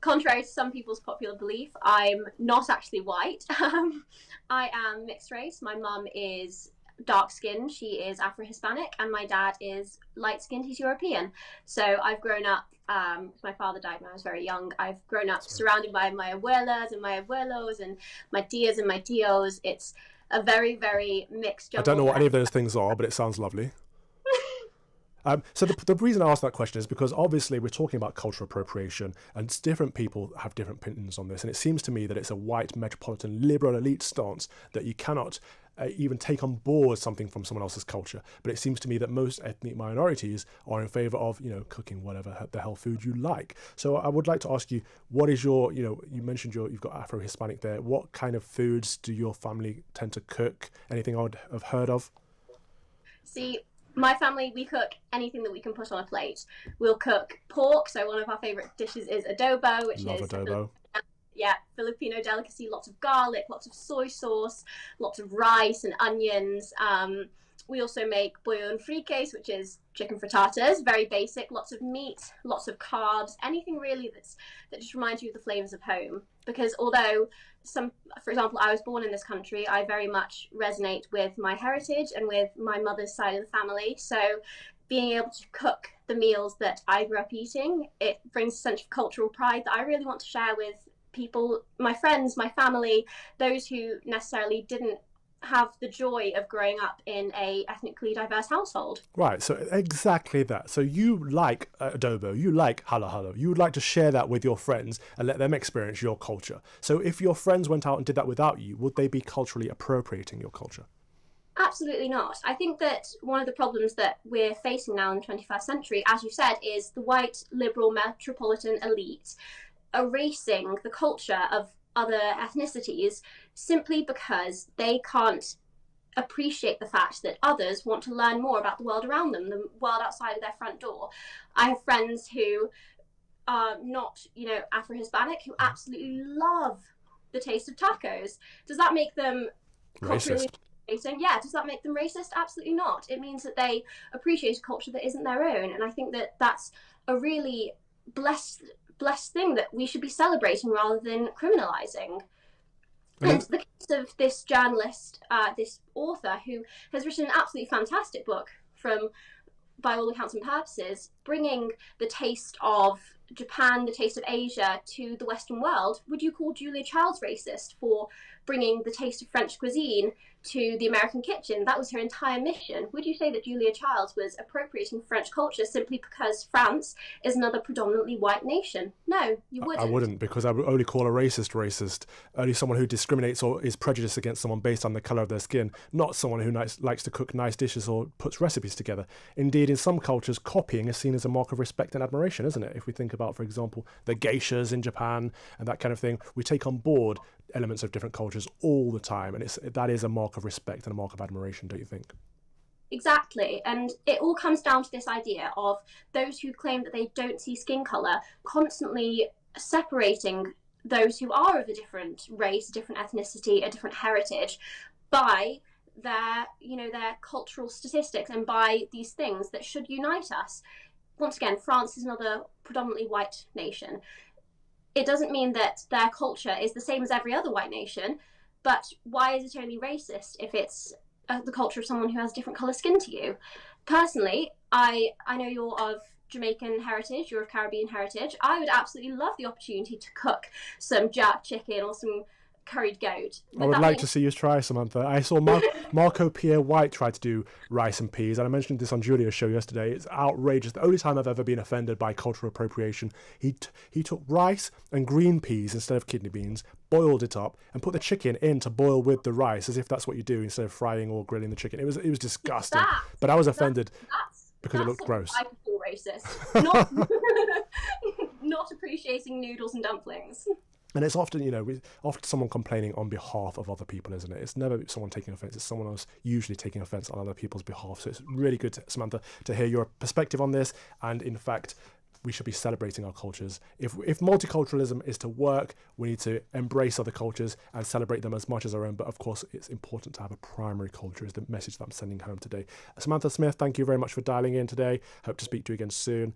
contrary to some people's popular belief, I'm not actually white. I am mixed race. My mum is dark skinned, she is Afro-Hispanic, and my dad is light skinned, he's European. So I've grown up, my father died when I was very young. I've grown up surrounded by my abuelas and my abuelos and my tias and my tios. It's a very, very mixed jungle. I don't know what any of those things are, but it sounds lovely. So the reason I asked that question is because obviously we're talking about cultural appropriation, and different people have different opinions on this. And it seems to me that it's a white, metropolitan, liberal elite stance that you cannot even take on board something from someone else's culture. But it seems to me that most ethnic minorities are in favour of, cooking whatever the hell food you like. So I would like to ask you, what is your, you mentioned you've got Afro-Hispanic there. What kind of foods do your family tend to cook? Anything I would have heard of? See, my family, we cook anything that we can put on a plate. We'll cook pork, so one of our favourite dishes is adobo, which Love is adobo. Filipino delicacy, lots of garlic, lots of soy sauce, lots of rice and onions. We also make bouillon frites, which is chicken frittatas, very basic, lots of meat, lots of carbs, anything really that just reminds you of the flavours of home. Because although for example, I was born in this country, I very much resonate with my heritage and with my mother's side of the family. So being able to cook the meals that I grew up eating, it brings a sense of cultural pride that I really want to share with people, my friends, my family, those who necessarily didn't have the joy of growing up in a ethnically diverse household. Right, so exactly that. So you like adobo, you like halo halo, you would like to share that with your friends and let them experience your culture. So if your friends went out and did that without you, would they be culturally appropriating your culture? Absolutely not. I think that one of the problems that we're facing now in the 21st century, as you said, is the white, liberal, metropolitan elite erasing the culture of other ethnicities simply because they can't appreciate the fact that others want to learn more about the world around them, the world outside of their front door. I have friends who are not, Afro-Hispanic, who absolutely love the taste of tacos. Does that make them culturally racist? Yeah. Does that make them racist? Absolutely not. It means that they appreciate a culture that isn't their own, and I think that that's a really blessed thing that we should be celebrating rather than criminalizing. And the case of this journalist, this author, who has written an absolutely fantastic book by all accounts and purposes, bringing the taste of Japan, the taste of Asia to the Western world. Would you call Julia Childs racist for bringing the taste of French cuisine to the American kitchen? That was her entire mission. Would you say that Julia Childs was appropriating French culture simply because France is another predominantly white nation? No, you wouldn't. I wouldn't, because I would only call a racist, only someone who discriminates or is prejudiced against someone based on the colour of their skin, not someone who likes to cook nice dishes or puts recipes together. Indeed, in some cultures, copying is seen as a mark of respect and admiration, isn't it? If we think about, for example, the geishas in Japan and that kind of thing, we take on board elements of different cultures all the time, and that is a mark of respect and a mark of admiration, don't you think? Exactly, and it all comes down to this idea of those who claim that they don't see skin colour constantly separating those who are of a different race, a different ethnicity, a different heritage by their cultural statistics and by these things that should unite us. Once again, France is another predominantly white nation. It doesn't mean that their culture is the same as every other white nation, but why is it only racist if it's the culture of someone who has different colour skin to you? Personally, I know you're of Jamaican heritage, you're of Caribbean heritage. I would absolutely love the opportunity to cook some jerk chicken or some curried goat. I would like to see you try, Samantha. I saw Marco Pierre White try to do rice and peas, and I mentioned this on Julia's show yesterday. It's outrageous. The only time I've ever been offended by cultural appropriation, he took rice and green peas instead of kidney beans, boiled it up, and put the chicken in to boil with the rice, as if that's what you do instead of frying or grilling the chicken. It was disgusting. But I was offended because it looked gross. I call racist. Not, not appreciating noodles and dumplings. And it's often, often someone complaining on behalf of other people, isn't it? It's never someone taking offence. It's someone else usually taking offence on other people's behalf. So it's really good, Samantha, to hear your perspective on this. And in fact, we should be celebrating our cultures. If multiculturalism is to work, we need to embrace other cultures and celebrate them as much as our own. But of course, it's important to have a primary culture, is the message that I'm sending home today. Samantha Smith, thank you very much for dialing in today. Hope to speak to you again soon.